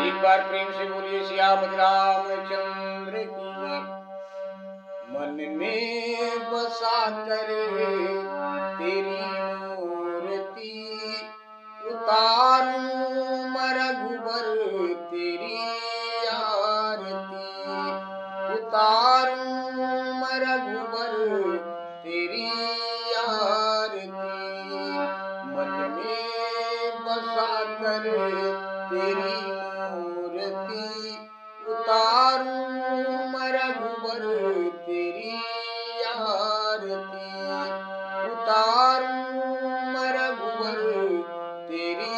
एक बार प्रेम से बोलिए सियापति रामचंद्र की। मन में बसा कर तेरी मूर्ति उतारूं मैं रघुबर तेरी आरती, उतारूं मैं रघुबर तेरी आरती। मन में बसा कर तेरी मूर्ति उतारूं मैं रघुबर तेरी आरती, उतारूं मैं रघुबर तेरी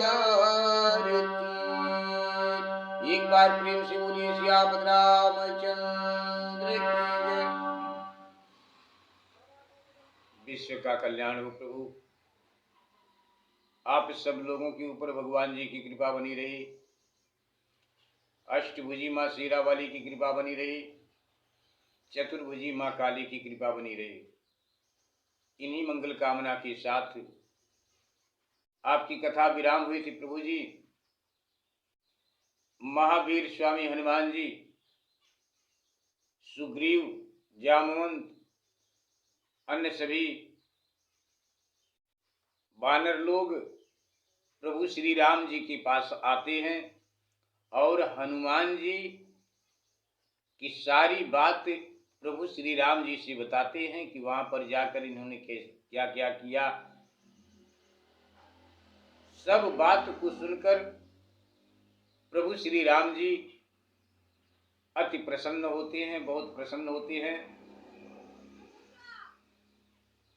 आरती। एक बार प्रेम से बोलिए सियापति रामचंद्र की जय। विश्व का कल्याण हो प्रभु। आप सब लोगों के ऊपर भगवान जी की कृपा बनी रही। अष्टभुजी माँ शेरा वाली की कृपा बनी रही। चतुर्भुजी माँ काली की कृपा बनी रही। इन्हीं मंगल कामना के साथ आपकी कथा विराम हुई थी प्रभु जी। महावीर स्वामी हनुमान जी, सुग्रीव, जामवंत, अन्य सभी वानर लोग प्रभु श्री राम जी के पास आते हैं और हनुमान जी की सारी बात प्रभु श्री राम जी से बताते हैं कि वहां पर जाकर इन्होंने क्या क्या किया। सब बात को सुनकर प्रभु श्री राम जी अति प्रसन्न होते हैं, बहुत प्रसन्न होते हैं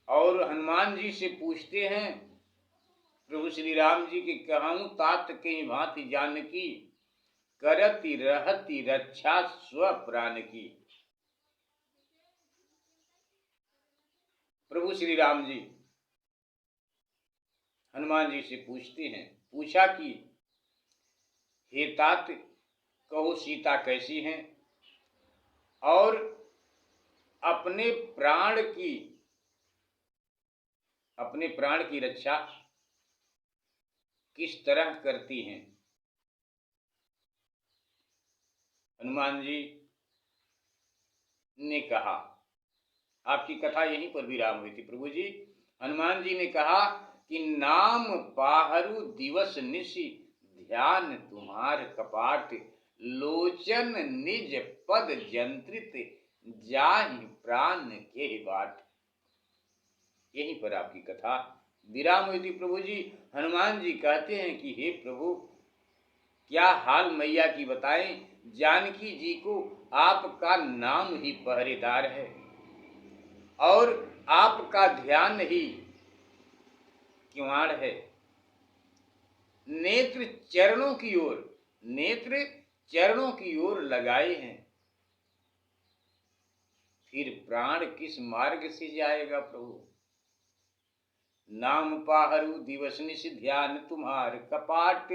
और हनुमान जी से पूछते हैं प्रभु श्री राम जी के कहूं तात के भांति जानकी करती रहती रक्षा स्व प्राण की। प्रभु श्री राम जी हनुमान जी से पूछते हैं, पूछा कि हे तात कहो सीता कैसी हैं और अपने प्राण की रक्षा किस तरह करती हैं। हनुमान जी ने कहा, आपकी कथा यहीं पर विराम हुई थी प्रभु जी। हनुमान जी ने कहा कि नाम पाहरू दिवस निशि ध्यान तुम्हार कपाट, लोचन निज पद जंत्रित जाहि प्राण के बाट। यहीं पर आपकी कथा विराम हुई थी प्रभु जी। हनुमान जी कहते हैं कि हे प्रभु क्या हाल मैया की बताएं, जानकी जी को आपका नाम ही पहरेदार है और आपका ध्यान ही किवाड़ है। नेत्र चरणों की ओर लगाए हैं, फिर प्राण किस मार्ग से जाएगा प्रभु। नाम पाहरू दिवस निशि ध्यान तुम्हार कपाट,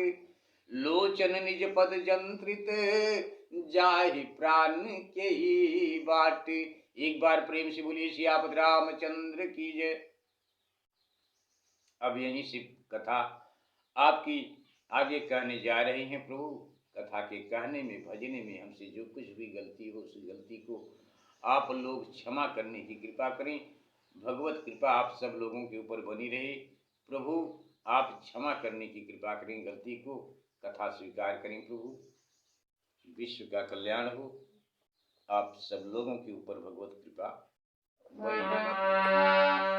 लोचन निज पद जंत्रित जाहि प्राण के ही बाट। एक बार प्रेम से बोलिए सियापति रामचंद्र की जय। अब यहीं से कथा आपकी आगे कहने जा रहे हैं प्रभु। कथा के कहने में भजने में हमसे जो कुछ भी गलती हो उस गलती को आप लोग क्षमा करने की कृपा करें। भगवत कृपा आप सब लोगों के ऊपर बनी रहे। प्रभु आप क्षमा करने की कृपा करें गलती को, कथा स्वीकार करें प्रभु। विश्व का कल्याण हो, आप सब लोगों के ऊपर भगवत कृपा बनी रहे।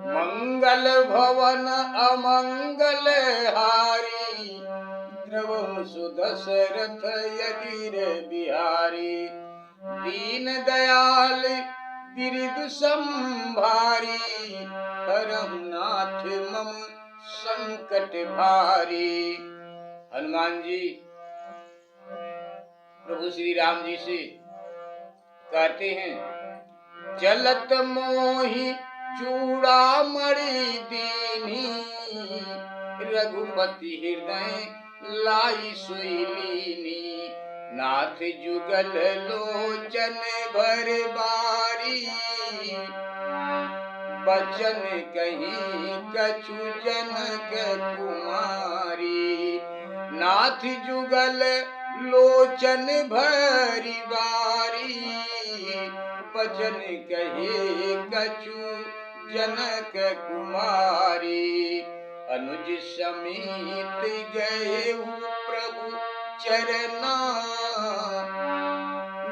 मंगल भवन अमंगल हारी, द्रवहु सुदशरथ यदि बिहारी। दीन दयाल बिरदु संभारी, हरहु नाथ मम संकट भारी। हनुमान जी प्रभु श्री राम जी से कहते हैं, चलत मोहि चूड़ामणि दीनी, रघुपति हृदय लाई सोई लीनी। नाथ जुगल लोचन भर बारी, बचन कहीं कछु जनक कुमारी। नाथ जुगल लोचन भरी बारी, बचन कहे कछु जनक कुमारी। अनुज समेत गए प्रभु चरना,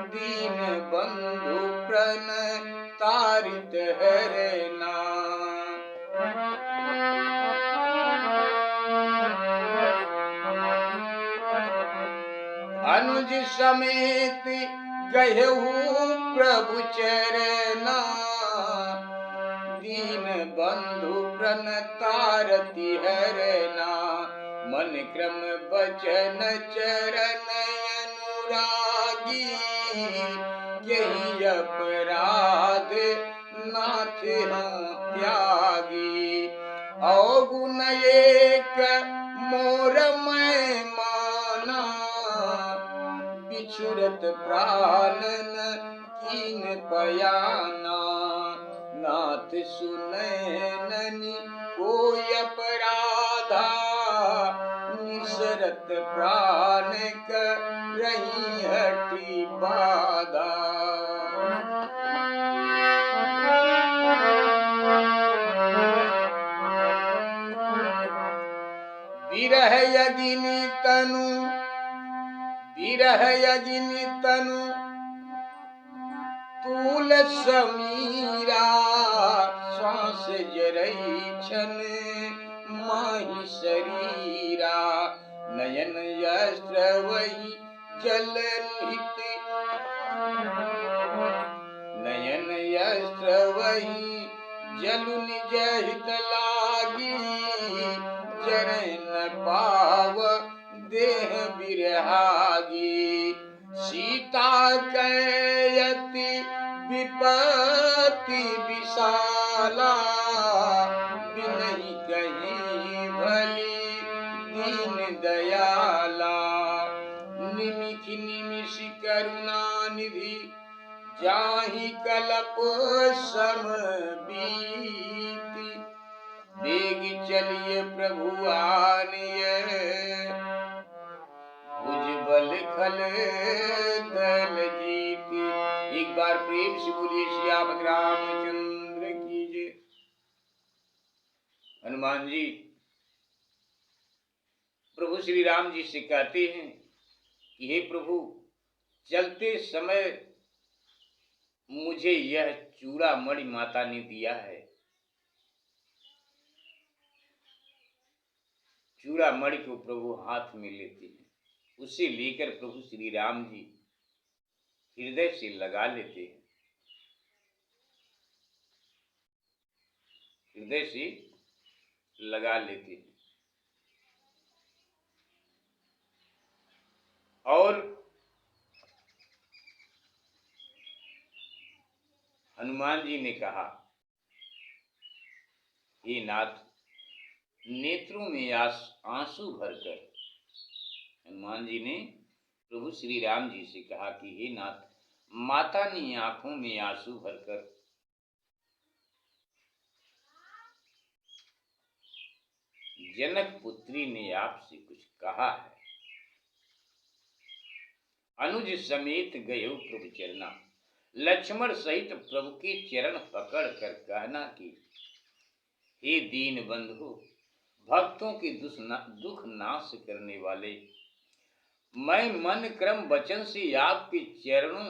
दीन बंधु प्रण तारित हरना। अनुज समेत गयहु प्रभु चरना, दीन बंधु प्रण तारति हरना। मन क्रम बचन चरण अनुरागी, यही अपराध नाथ त्यागी। अवगुण एक मोर मैं माना, बिछुरत प्राणन कीन पयाना। नाथ सुनैननि कोई अपराधा, निसरत प्राण करहि हठि बाधा। विरह यगिनी तनु, विरह यगिनी तनु तूल समीरा। श्वास जरई छन माही शरीरा, नयन अस्त्र वही जल नित, नयन अस्त्र वही जलु निज हित लागी। जरन पाव देह बिरहागी, सीता कैयति विपत्ति विशाला। बिनहि कहीं भली दीन दयाला, निमिष निमिष करुणा निधि, जाहि कलप सम बीति। बेग चलिए प्रभु आनिए, भुजबल खल दल जीती। एक बार प्रेम से बोलिए श्याम रामचंद्र की जय। हनुमान जी प्रभु श्री राम जी से कहते हैं कि हे प्रभु, चलते समय मुझे यह चूड़ामणि माता ने दिया है। चूड़ामणि को प्रभु हाथ में लेते हैं, उसे लेकर प्रभु श्री राम जी हृदय से लगा लेते हैं, हृदय से लगा लेते हैं। और हनुमान जी ने कहा, हे नाथ, नेत्रों में आंसू भरकर, हनुमान जी ने प्रभु श्री राम जी से कहा कि हे नाथ, माता ने आंखों में आंसू भरकर जनक पुत्री ने आपसे कुछ कहा है। अनुज समेत गयो प्रभु चरना, लक्ष्मण सहित प्रभु के चरण पकड़ कर कहना कि हे दीन बंधु, भक्तों के दुख नाश करने वाले, मैं मन क्रम वचन से आपके चरणों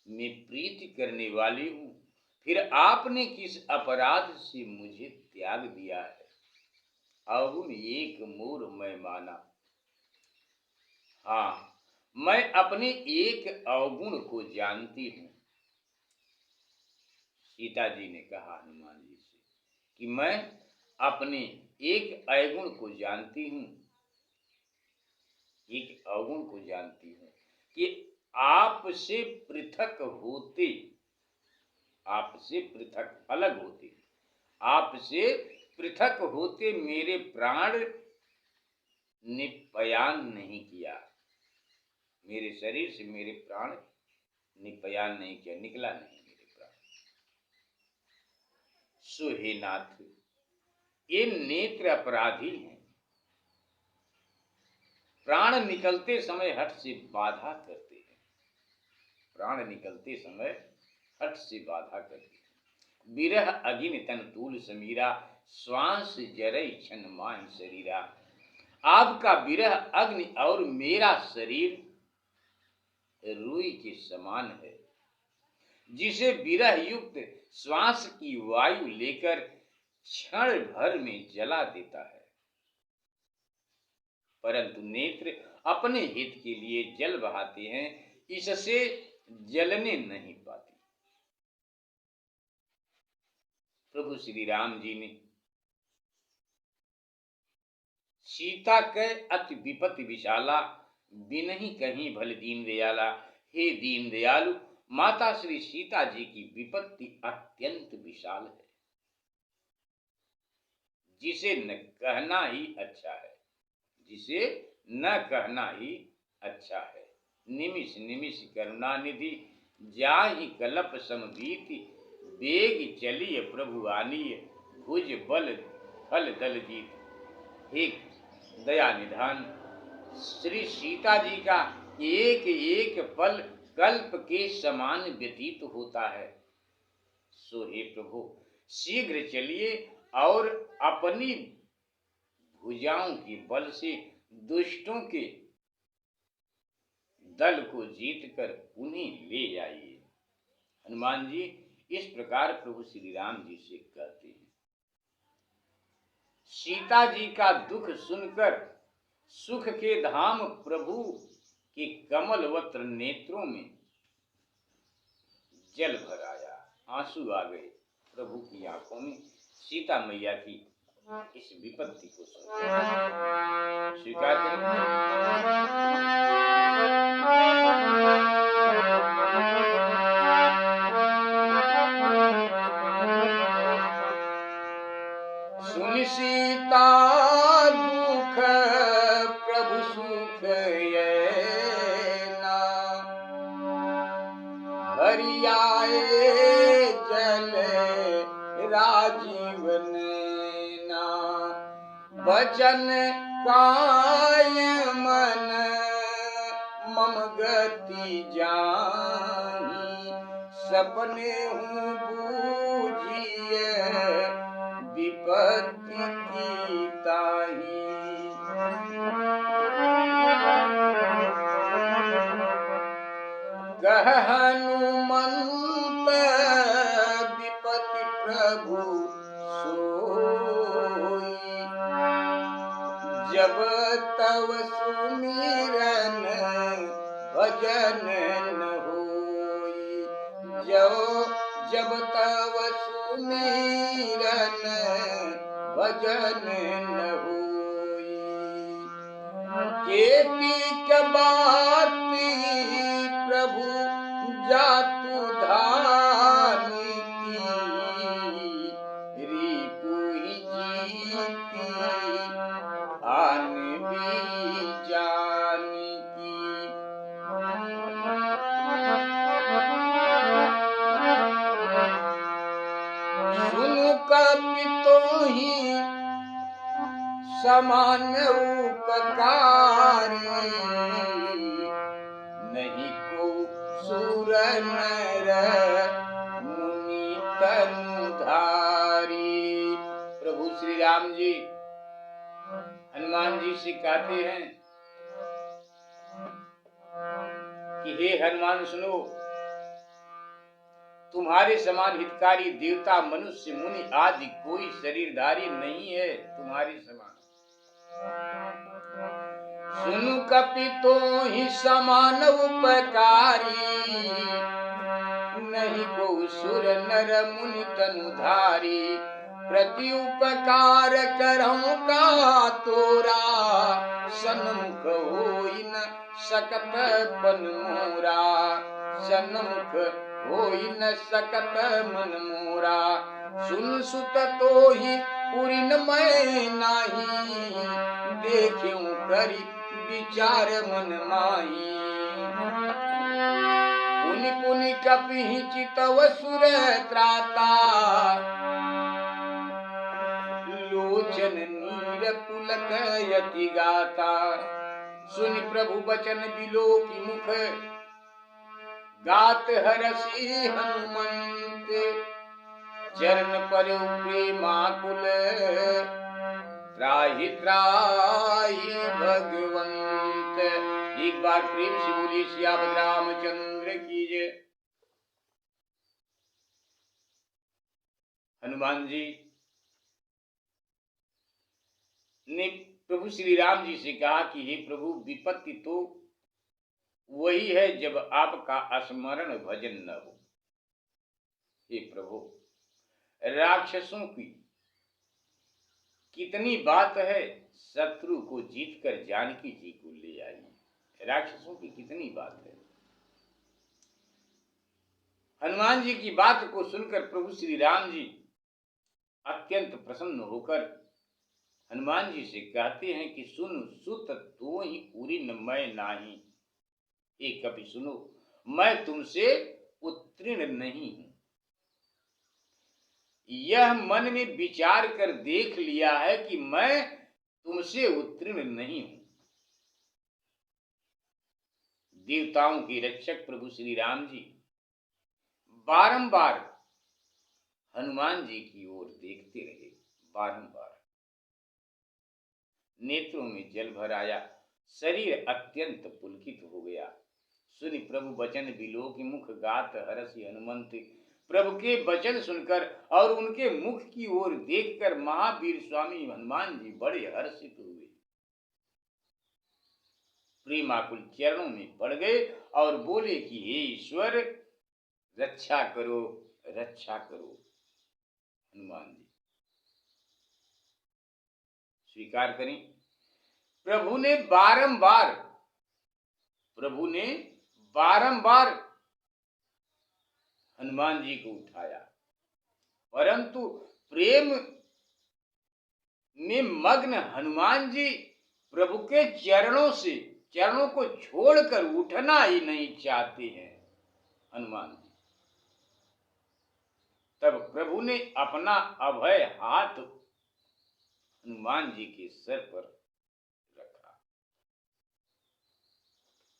में प्रीति करने वाली हूं, फिर आपने किस अपराध से मुझे त्याग दिया है। अवगुण एक मोर मैं माना, हाँ, मैं अपने एक अवगुण को जानती हूं। सीता जी ने कहा हनुमान जी से कि मैं अपने एक अवगुण को जानती हूं, एक अवगुण को जानती हूं कि आपसे पृथक होते, आपसे पृथक अलग होते, आपसे पृथक होते मेरे प्राण ने पयान नहीं किया, मेरे शरीर से मेरे प्राण निपयान नहीं किया, निकला नहीं मेरे प्राण। सो हे नाथ, ये नेत्र अपराधी हैं, प्राण निकलते समय हठ से बाधा करते हैं, प्राण निकलते समय हठ से बाधा करते हैं। विरह अगिन तन तूल समीरा, श्वास जरई क्षण माहि शरीरा। आपका विरह अग्नि और मेरा शरीर रुई के समान है, जिसे विरह युक्त श्वास की वायु लेकर क्षण भर में जला देता है, परंतु नेत्र अपने हित के लिए जल बहाते हैं, इससे जलने नहीं पाती। प्रभु श्री राम जी ने सीता के अति विपत्ति विशाला, बिनहि कहीं भल दीन दयाला। हे दीन दयालु, माता श्री सीता जी की विपत्ति अत्यंत विशाल है, जिसे न कहना ही अच्छा है, जिसे न कहना ही अच्छा है। निमिष निमिष करुणा निधि, जाहि कलप समबीति। बेग चलिय प्रभु आनीय, भुज बल फल दल जीत। हे दया निधान, श्री सीता जी का एक एक पल कल्प के समान व्यतीत होता है। सो हे प्रभु, शीघ्र चलिए और अपनी भुजाओं के बल से दुष्टों के दल को जीतकर उन्हें ले आइए। हनुमान जी इस प्रकार प्रभु श्री राम जी से कहते हैं। सीता जी का दुख सुनकर सुख के धाम प्रभु के कमलवत्र नेत्रों में जल भर आया, आंसू आ गए प्रभु की आंखों में। सीता मैया की इस विपत्ति को स्वीकार करें। सुन सीता दुख प्रभु सुख ये ना, हरि आए जल राजीवन ना। वचन काय मन मम गति जानी, सपने हूँ बूझिए विपत्ति की ताही। कह हनुमंत विपत्ति प्रभु सोई, जब तव सुमिरन भजन न होई। जब तव सुमिरन भजन न होई। केती के बाती प्रभु जातु धानी की, रिपुहि जीती आन भी जानी की। सुनु कपितोहि समान उपकारी, नहीं को सुर नर मुनि तनु धारी। प्रभु श्री राम जी हनुमान जी से कहते हैं कि हे हनुमान सुनो, तुम्हारे समान हितकारी देवता मनुष्य मुनि आदि कोई शरीरधारी नहीं है तुम्हारे समान। सुनु कपितोहि समान उपकारी, नहीं को सुर नर मुनि तनुधारी। प्रति उपकार करहु का तोरा, सन्मुख होई न सकत बन मोरा। सन्मुख होई न सकत मन मोरा। सुन सुत तोहि पुरिन मैं नाही, देख्यूं करि विचार मन माही। पुनि पुनि कपिहि चितव सुर त्राता लोचन नीर पुलक यति गाता सुनि प्रभु बचन बिलोकि मुख गात हरषि हनुमंत चरण परौ प्रेमाकुल त्राहि त्राहि भगवंत। एक बार प्रेम से बोलिए सियावर रामचंद्र की जय। हनुमान जी ने प्रभु श्री राम जी से कहा कि हे प्रभु, विपत्ति तो वही है जब आपका स्मरण भजन न हो। हे प्रभु, राक्षसों की कितनी बात है, शत्रु को जीतकर जानकी जी को ले आई। राक्षसों की कितनी बात है। हनुमान जी की बात को सुनकर प्रभु श्री राम जी अत्यंत प्रसन्न होकर हनुमान जी से कहते हैं कि सुन सुत तो ही पूरी न मैं नाही। एक कभी सुनो, मैं तुमसे उत्तीर्ण नहीं हूं। यह मन में विचार कर देख लिया है कि मैं तुमसे उत्तीर्ण नहीं हूं। देवताओं के रक्षक प्रभु श्री राम जी बारंबार हनुमान जी की ओर देखते रहे। बारंबार नेत्रों में जल भर आया, शरीर अत्यंत पुलकित हो गया। सुनि प्रभु बचन बिलोकि मुख गात हरषि हनुमंत। प्रभु के वचन सुनकर और उनके मुख की ओर देखकर महावीर स्वामी हनुमान जी बड़े हर्षित हुए। प्रेमाकुल चरणों में पड़ गए और बोले कि हे ईश्वर, रक्षा करो, रक्षा करो। हनुमान जी स्वीकार करें, प्रभु ने बारंबार हनुमान जी को उठाया, परंतु प्रेम में मग्न हनुमान जी प्रभु के चरणों को छोड़कर उठना ही नहीं चाहते हैं। हनुमान जी तब प्रभु ने अपना अभय हाथ हनुमान जी के सर पर रखा।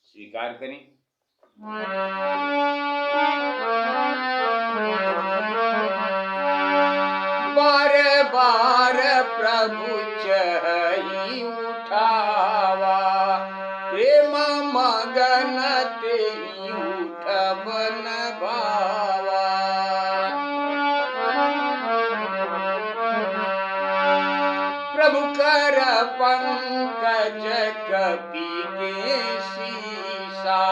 स्वीकार करें, बार बार प्रभु चही उठावा, प्रेम मगन तेहि उठबन भावा। प्रभु कर पंकज कपि के सीसा,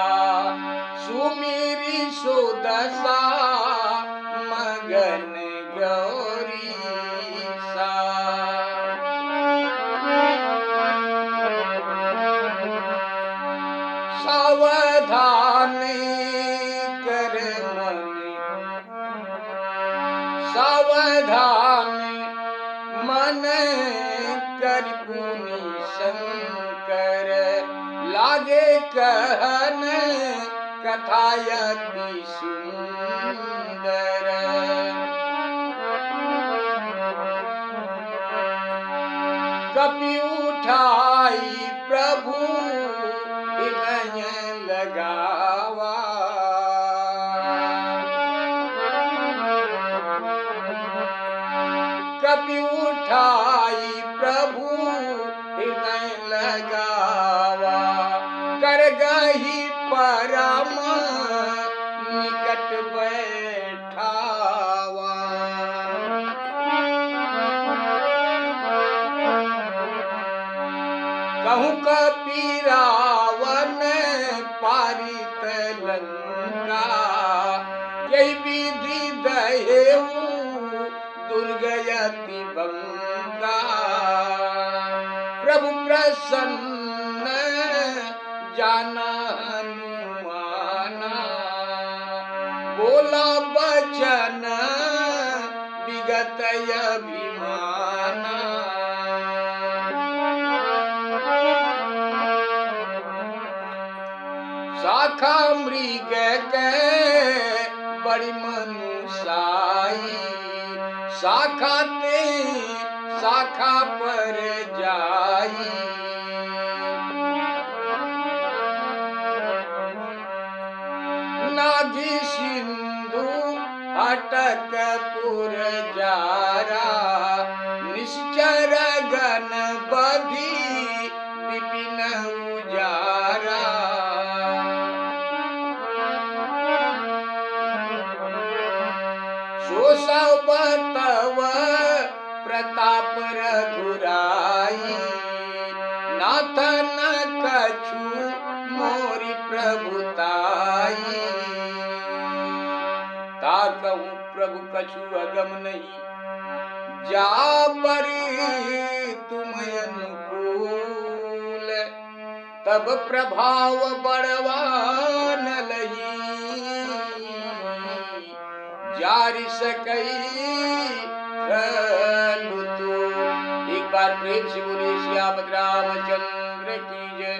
सुमिरि सुदशा मगन गौरीसा। सावधान कर मन कर पुनि शंकर, लागे कहन कथा अति सुंदर। कपि उठाई प्रभु हृदय लगावा, कपि उठाई प्रभु हृदय लगावा। कर गही परम निकट बैठावा। कहूँ कपि रावण पारित लंका, यही विधि दहेऊ दुर्गयति बंका। प्रभु प्रसन्न जाना हनुमाना, बोला बचन विगत अभिमाना। शाखा मृग के बड़ी मनुसाई, शाखा ते शाखा पर जाई। नागी सिंधु अटक पुर जारा, निश्चर गण बधी विपिन उजारा। सो सब तव प्रताप रघुराई, नाथ न कछु मोरी प्रभुताई। ता कहूँ प्रभु कछु अगम नहीं, जा पर तुम अनुकूल। तब प्रभाव बड़वा न लही, जारि सकई खलु तूल। एक बार प्रेम से बोलिए सियापत रामचंद्र की जय।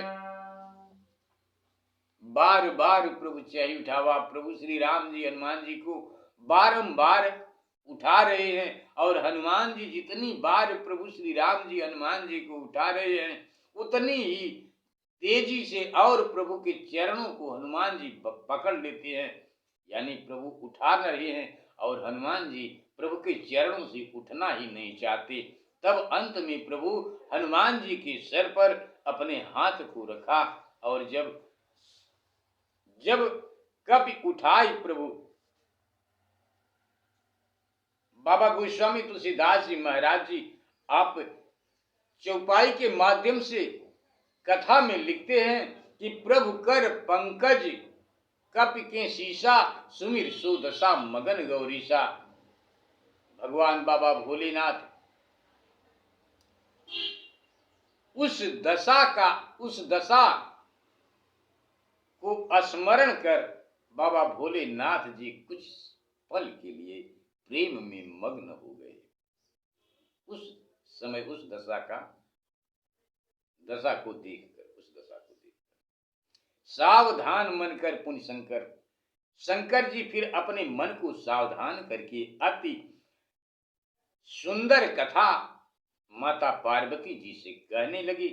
बार बार प्रभु चाहे उठावा, प्रभु श्री राम जी हनुमान जी को बारंबार उठा रहे हैं। और हनुमान जी जितनी बार प्रभु श्री राम जी हनुमान जी को उठा रहे हैं, उतनी ही तेजी से और प्रभु के चरणों को हनुमान जी पकड़ लेते हैं। यानी प्रभु उठा रहे हैं और हनुमान जी प्रभु के चरणों से उठना ही नहीं चाहते। तब अंत में प्रभु हनुमान जी के सर पर अपने हाथ को रखा और जब कपि उठाई प्रभु, बाबा गोस्वामी तुलसीदास जी महाराज जी आप चौपाई के माध्यम से कथा में लिखते हैं कि प्रभु कर पंकज कपि के शीशा, सुमिर सो दशा मगन गौरीशा। भगवान बाबा भोलेनाथ उस दशा को स्मरण कर बाबा भोलेनाथ जी कुछ पल के लिए प्रेम में मग्न हो गए। उस समय उस दशा को देखकर सावधान मन कर पुण्य शंकर जी फिर अपने मन को सावधान करके अति सुंदर कथा माता पार्वती जी से कहने लगी।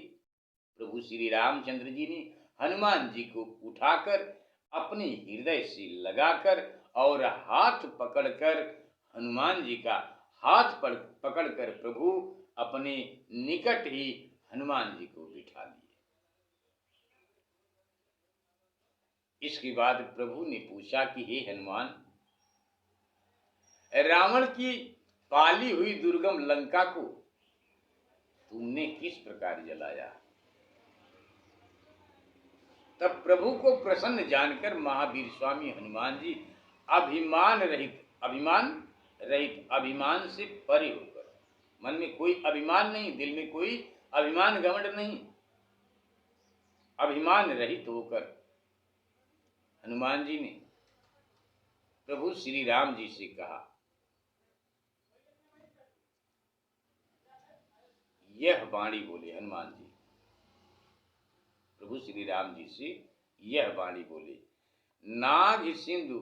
प्रभु श्री रामचंद्र जी ने हनुमान जी को उठाकर अपने हृदय से लगाकर और हाथ पकड़कर हनुमान जी का हाथ पकड़कर प्रभु अपने निकट ही हनुमान जी को बिठा दिए। इसके बाद प्रभु ने पूछा कि हे हनुमान, रावण की पाली हुई दुर्गम लंका को तुमने किस प्रकार जलाया? तब प्रभु को प्रसन्न जानकर महावीर स्वामी हनुमान जी अभिमान रहित अभिमान से परे होकर, मन में कोई अभिमान नहीं, दिल में कोई अभिमान घमंड नहीं, अभिमान रहित होकर हनुमान जी ने प्रभु श्री राम जी से कहा, यह वाणी बोले। हनुमान जी प्रभु श्री राम जी से यह वाणी बोले, नाग सिंधु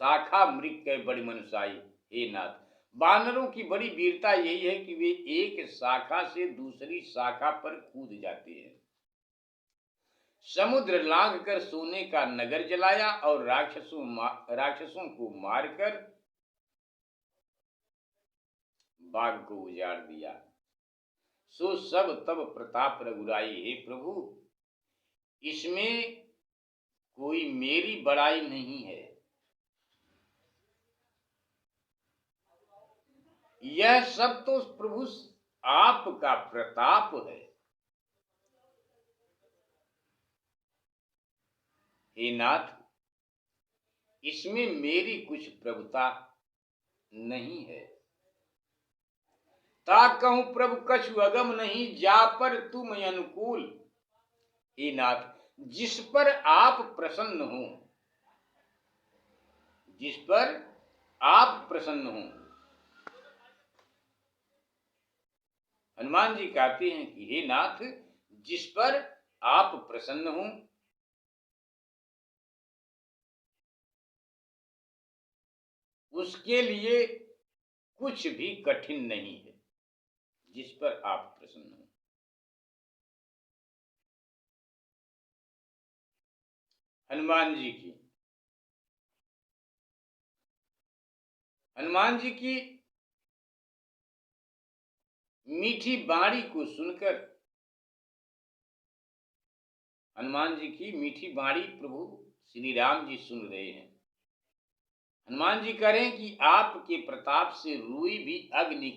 शाखा मृग के बड़ी मनुसाई। हे नाथ, बानरों की बड़ी वीरता यही है कि वे एक शाखा से दूसरी शाखा पर कूद जाते हैं। समुद्र लांघ कर सोने का नगर जलाया और राक्षसों को मारकर बाग को उजाड़ दिया। सो सब तब प्रताप रघुराई। हे प्रभु, इसमें कोई मेरी बड़ाई नहीं है, यह सब तो प्रभु आपका प्रताप है। हे नाथ, इसमें मेरी कुछ प्रभुता नहीं है। ता कहूं प्रभु कछु अगम नहीं, जा पर तुम अनुकूल। हे नाथ, जिस पर आप प्रसन्न हो, जिस पर आप प्रसन्न हो। हनुमान जी कहते हैं कि हे नाथ, जिस पर आप प्रसन्न हो उसके लिए कुछ भी कठिन नहीं है, जिस पर आप प्रसन्न हो। हनुमान जी की मीठी बाणी को सुनकर, हनुमान जी की मीठी बाणी प्रभु श्री राम जी सुन रहे हैं। हनुमान जी कह रहे हैं कि आपके प्रताप से रुई भी अग्नि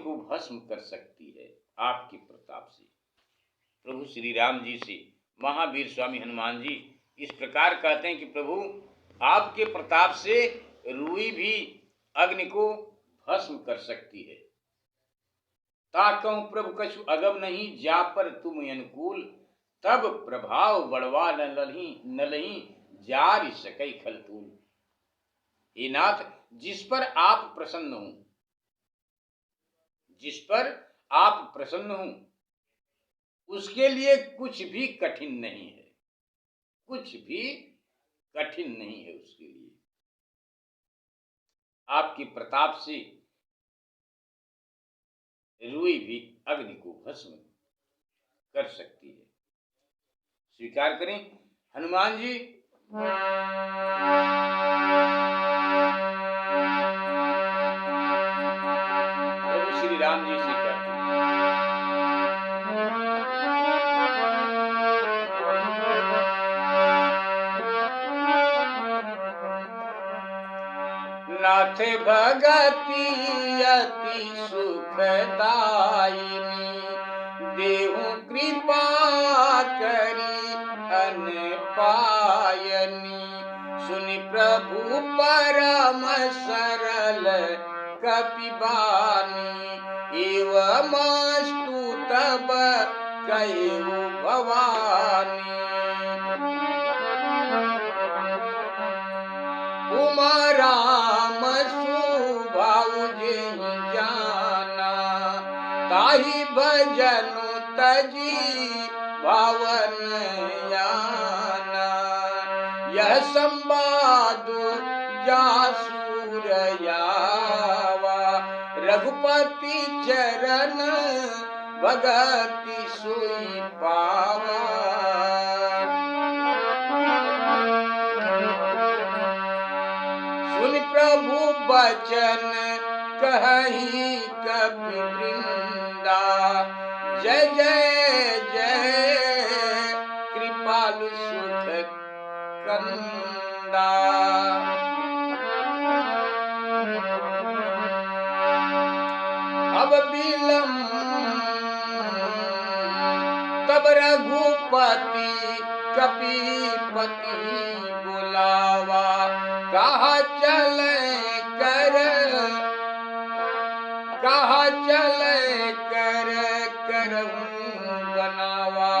को भस्म कर सकती है। आपके प्रताप से प्रभु श्री राम जी से महावीर स्वामी हनुमान जी इस प्रकार कहते हैं कि प्रभु आपके प्रताप से रुई भी अग्नि को भस्म कर सकती है। ताकहूं प्रभु कछु अगम नहीं, जा पर तुम अनुकूल, तब प्रभाव बढ़वा न लही, जार सकई खलतूल। हे नाथ, जिस पर आप प्रसन्न हो, जिस पर आप प्रसन्न हो, उसके लिए कुछ भी कठिन नहीं है, कुछ भी कठिन नहीं है उसके लिए। आपके प्रताप से रुई भी अग्नि को भस्म कर सकती है। स्वीकार करें हनुमान जी। प्रभु श्री राम जी से कहते हैं, नाथ भगति अति सुखदायिनी, देहु कृपा करी अन पायनी। सुनि प्रभु परम सरल कपिबानी, एवमस्तु तब कहेउ भवानी। उमा राम सुभाउ जेहि जाना, ताहि भजनु तजी भावन याना। यह संवाद जासुर यावा, रघुपति चरण भगति सोई पावा। सुन प्रभु बचन कहि कपि वृंदा, जय जय जय कृपालु सुख कंदा। अब बिलम तब रघुपति कपीपति बुलावा, कहा चले कर करहूं बनावा।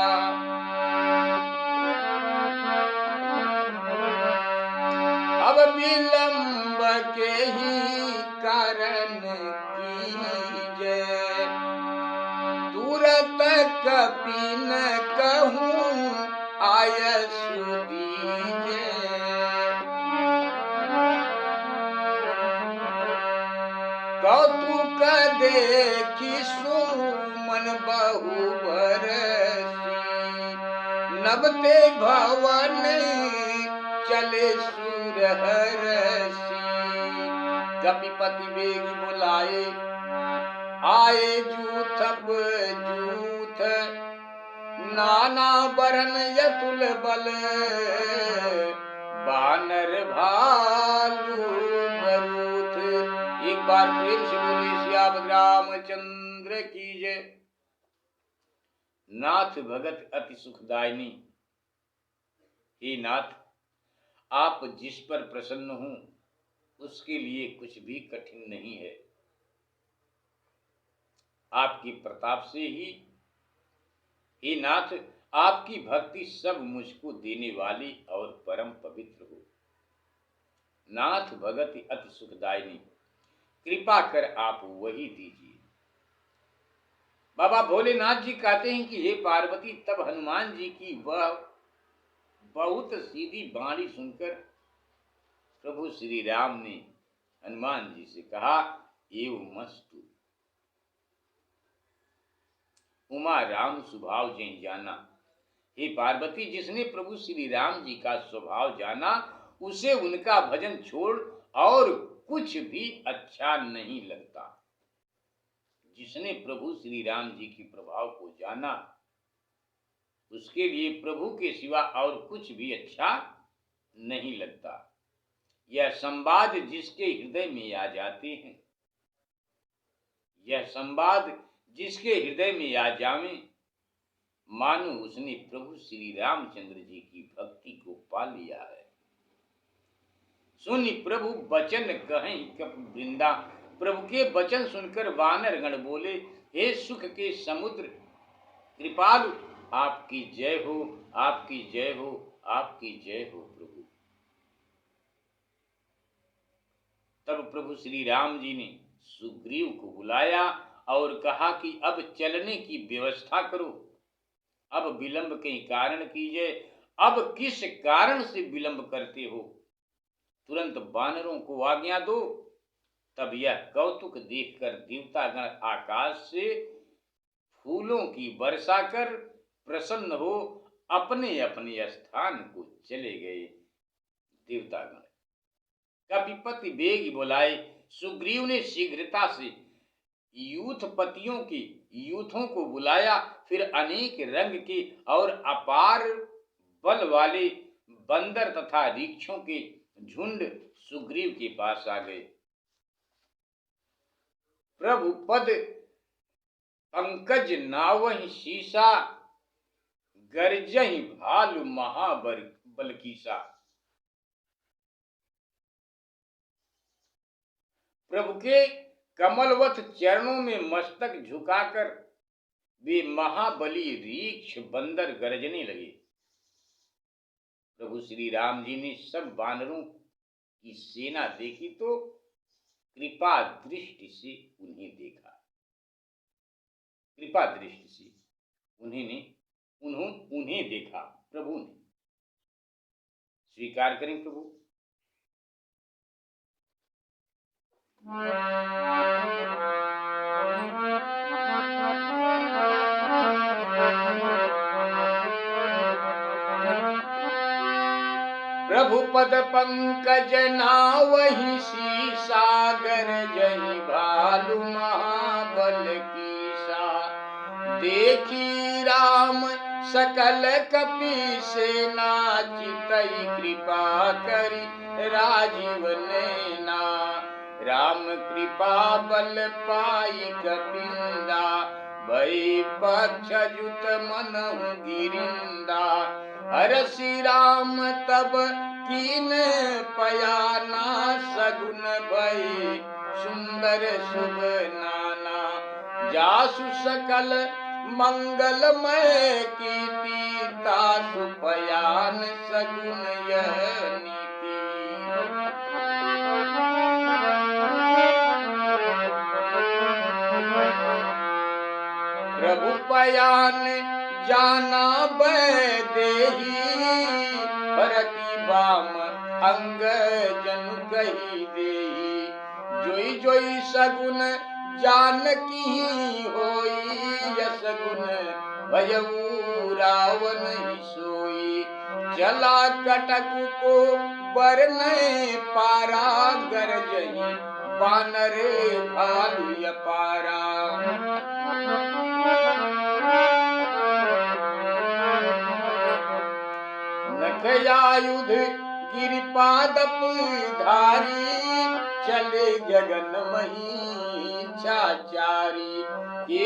अब विलंब के ही कारण कीजे, तुरत कपि न कहूं आयसु दीजे। कौतुक देखि सुमन बहु बरसी, नबते भवन चले सुर हरसी। कपिपति बेगी बुलाए, आए जूथ जूथ, नाना बरन यतुल बल, बानर भालू बरूथ। एक बार प्रेम से बोले सियावत रामचंद्र की जय। नाथ भगत अति सुखदायिनी, हे नाथ, आप जिस पर प्रसन्न हो उसके लिए कुछ भी कठिन नहीं है। आपकी प्रताप से ही, हे नाथ, आपकी भक्ति सब मुझको देने वाली और परम पवित्र हो। नाथ भगति अति सुखदायिनी, कृपा कर आप वही दीजिए। बाबा भोलेनाथ जी कहते हैं कि हे पार्वती, तब हनुमान जी की वह बहुत सीधी वाणी सुनकर प्रभु श्री राम ने हनुमान जी से कहा, एवमस्तु उमा राम स्वभाव जय जाना। हे पार्वती, जिसने प्रभु श्री राम जी का स्वभाव जाना, उसे उनका भजन छोड़ और कुछ भी अच्छा नहीं लगता। जिसने प्रभु श्री राम जी के प्रभाव को जाना, उसके लिए प्रभु के सिवा और कुछ भी अच्छा नहीं लगता। यह संवाद जिसके हृदय में आ जाते हैं, यह संवाद जिसके हृदय में आ जावे, मानो उसने प्रभु श्री रामचंद्र जी की भक्ति को पा लिया है। सुनि प्रभु वचन कहीं कप वृंदा। प्रभु के वचन सुनकर वानर गण बोले, हे सुख के समुद्र कृपालु, आपकी जय हो, आपकी जय हो, आपकी जय हो प्रभु। तब प्रभु श्री राम जी ने सुग्रीव को बुलाया और कहा कि अब चलने की व्यवस्था करो, अब विलंब के कारण कीजिए। अब किस कारण से विलंब करते हो? तुरंत वानरों को आज्ञा दो। तब यह कौतुक देखकर देवतागण आकाश से फूलों की वर्षा कर प्रसन्न हो अपने अपने स्थान को चले गए। देवतागण कपिपति वेग बुलाए। सुग्रीव ने शीघ्रता से यूथपतियों की यूथों को बुलाया। फिर अनेक रंग के और अपार बल वाले बंदर तथा रीक्षों के झुंड सुग्रीव के पास आ गए। प्रभु पद पंकज नावहि शीसा, गर्जहि भालु महाबल कीसा। प्रभु के कमलवत चरणों में मस्तक झुकाकर वे महाबली रीक्ष बंदर गरजने लगे। प्रभु श्री राम जी ने सब वानरों की सेना देखी तो कृपा दृष्टि से उन्हें देखा। कृपा दृष्टि से उन्हें देखा। प्रभु ने स्वीकार करें प्रभु। प्रभु पद पंकज नावहि शीसा, गर्जहि भालु महाबल कीसा। देखी राम सकल कपि सेना, चितई कृपा करि राजीव नैना। राम कृपा बल पाई कपिंदा, भई पक्ष जुत मनहु गिरिंदा। हरसि राम तब कीन पयाना, सगुन भई सुंदर शुभ नाना। जासु सकल मंगलमय कीर्ति, तासु पयान सगुन यह नीति। प्रभु पयान जाना बैदेही, भरती बाम अंग जनु कही देही। जोई जोई सगुन जानकी होई, यस गुण भयऊ रावण ही सोई। चला कटक को बरनै पारा, गरजहि बानर भालु अपारा। नखयायुध गिरिपादप धारी, चले गगन मही चाचारी। के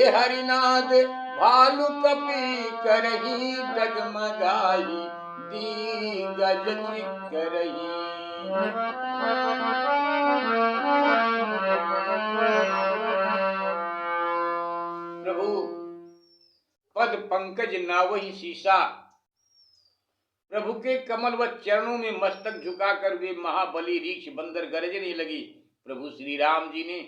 हरिनाद भालु कपि करही, डगमगाही दिग्गज करही। प्रभु पद पंकज नावहि शीसा। प्रभु के कमलवत चरणों में मस्तक झुकाकर वे महाबली रीक्ष बंदर गरजने लगी। प्रभु श्री राम जी ने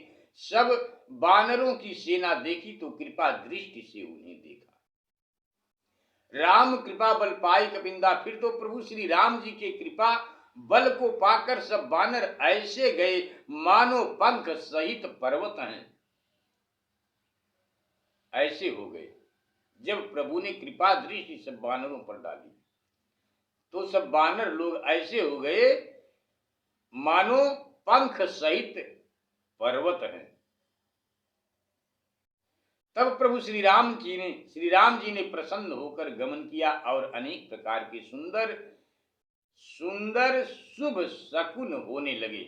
सब वानरों की सेना देखी तो कृपा दृष्टि से उन्हें देखा। राम कृपा बल पाई कपिंदा। फिर तो प्रभु श्री राम जी के कृपा बल को पाकर सब बानर ऐसे गए मानो पंख सहित पर्वत हैं। ऐसे हो गए। जब प्रभु ने कृपा दृष्टि सब बानरों पर डाली तो सब बानर लोग ऐसे हो गए मानो पंख सहित पर्वत हैं। तब प्रभु श्री राम जी ने प्रसन्न होकर गमन किया और अनेक प्रकार के सुंदर सुंदर शुभ शकुन होने लगे।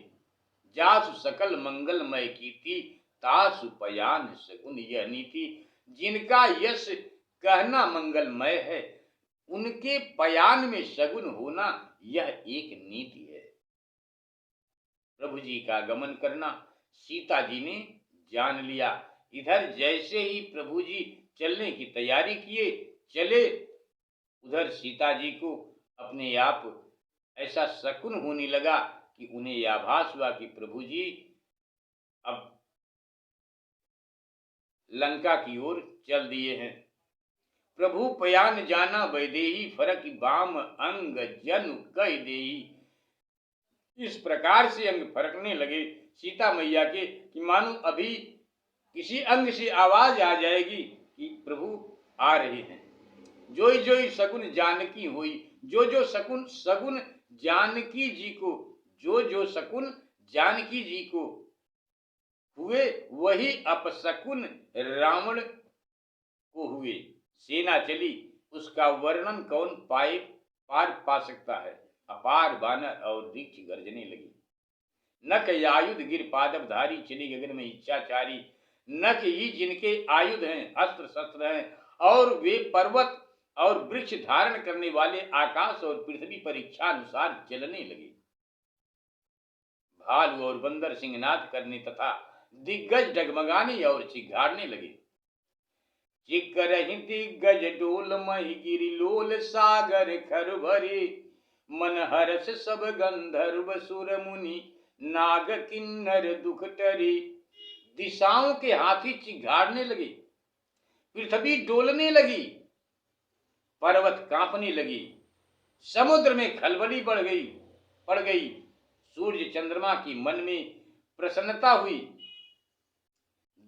जासु सकल मंगलमय कीर्ति तासु पयान शकुन। यह नीति जिनका यश कहना मंगलमय है उनके पयान में शगुन होना यह एक नीति है। प्रभु जी का गमन करना सीता जी ने जान लिया। इधर जैसे ही प्रभु जी चलने की तैयारी किए चले, उधर सीता जी को अपने आप ऐसा शकुन होने लगा कि उन्हें यह आभास हुआ कि प्रभु जी अब लंका की ओर चल दिए हैं। प्रभु पयान जाना वैदेही फरक बाम अंग जनु कह देही। इस प्रकार से अंग फरकने लगे सीता मैया के कि मानो अभी किसी अंग से आवाज आ जाएगी कि प्रभु आ रहे हैं। जोई जोई शकुन जानकी हुई। जो जो सगुन जानकी जी को जो शकुन जानकी जी को हुए वही अपशकुन रावण को हुए। सेना चली उसका वर्णन कौन पार पा सकता है। अपार बानर और वृक्ष गर्जने लगी। नख आयुध गिर पादपधारी चली गगन में इच्छाचारी। नख ही जिनके आयुध हैं अस्त्र शस्त्र हैं और वे पर्वत और वृक्ष धारण करने वाले आकाश और पृथ्वी पर इच्छानुसार चलने लगे। भालू और बंदर सिंहनाद करने तथा दिग्गज डगमगाने और चिघाड़ने लगे। चिकरहि दिग्गज डोल मही गिरि लोल सागर खर भरे। मन हर्ष सब गंधर्व सुर मुनि नाग किन्नर दुख टरे। दिशाओं के हाथी चिघाड़ने लगे, पृथ्वी डोलने लगी, पर्वत कांपने लगी, समुद्र में खलबली पड़ गई। सूर्य चंद्रमा की मन में प्रसन्नता हुई।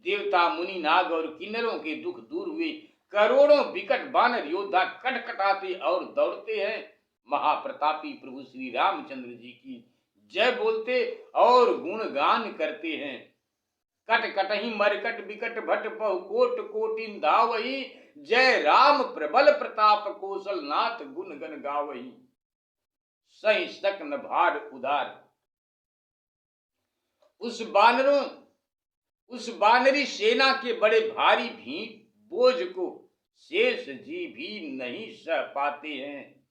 देवता मुनि नाग और किन्नरों के दुख दूर हुए। करोड़ों विकट बानर योद्धा कटकटाते और दौड़ते हैं। महाप्रतापी प्रभु श्री रामचंद्र जी की जय बोलते और गुणगान करते हैं। कट कटहि मरकट विकट भट बहु कोट कोटिन धावहि। जय राम प्रबल प्रताप कौशलनाथ गुण गण गावहि। सही सकन भार उदार। उस बानरी सेना के बड़े भारी भी बोझ को शेष जी भी नहीं सह पाते हैं।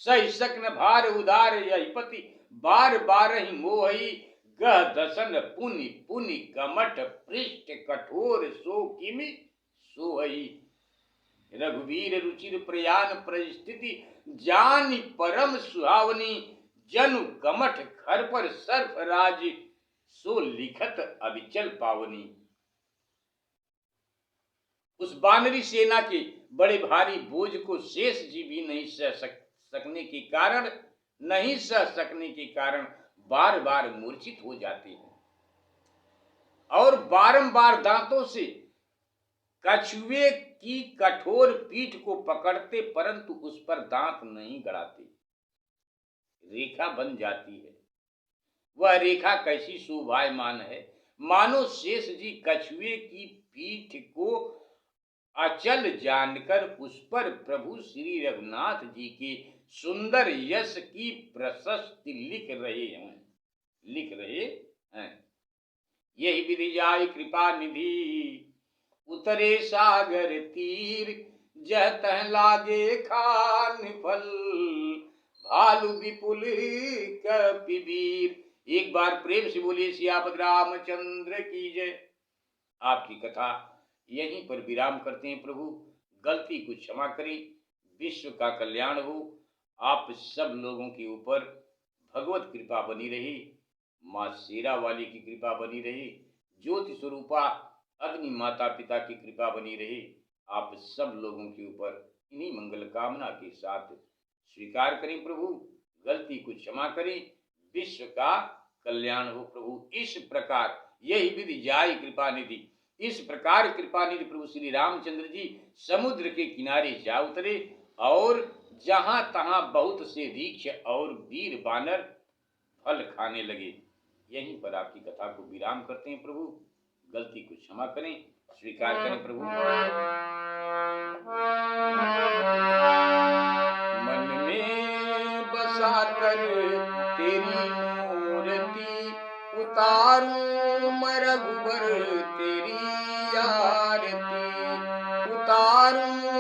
सही सकन भार उदार यही पति बार बार ही मोही। गह दसन पुनि पुनि कमठ पृष्ठ कठोर सो किमि सोहई। रघुवीर रुचिर प्रयाण परिस्थिति जानी परम सुहावनी। जनु कमठ खर पर सर्फ राज सो लिखत अविचल पावनी। उस बानरी सेना के बड़े भारी बोझ को शेष जी भी नहीं सह सकने के कारण बार बार मूर्छित हो जाते हैं और बारंबार दांतों से कछुए की कठोर पीठ को पकड़ते परंतु उस पर दांत नहीं गड़ाते। रेखा बन जाती है। वह रेखा कैसी शोभायमान है मानो शेष जी कछुए की पीठ को अचल जानकर उस पर प्रभु श्री रघुनाथ जी के सुंदर यश की प्रशस्ति लिख रहे हैं। यही विधि जाय कृपा निधि उतरे सागर तीर। जह तह लागे खान फल भालू विपुल कपिवीर। एक बार प्रेम से बोलिए सियापत रामचंद्र की जय। आपकी कथा यहीं पर विराम करते हैं। प्रभु गलती को क्षमा करें। विश्व का कल्याण हो। आप सब लोगों के ऊपर भगवत कृपा बनी रही। माँ शेरा वाली की कृपा बनी रही। ज्योति स्वरूपा अग्नि माता पिता की कृपा बनी रही। आप सब लोगों के ऊपर इन्हीं मंगल कामना के साथ स्वीकार करें प्रभु, गलती को क्षमा करें, विश्व का कल्याण हो प्रभु। इस प्रकार यही विधि जाय कृपा निधि, इस प्रकार कृपा निधि प्रभु श्री रामचंद्र जी समुद्र के किनारे जा उतरे और जहां तहां बहुत से रीछ और वीर बानर फल खाने लगे। यहीं पर आपकी कथा को विराम करते हैं प्रभु, गलती को क्षमा करें, स्वीकार करें प्रभु। मन में बसा कर तेरी मूर्ति, उतारूं मैं रघुबर तेरी आरती, उतारूं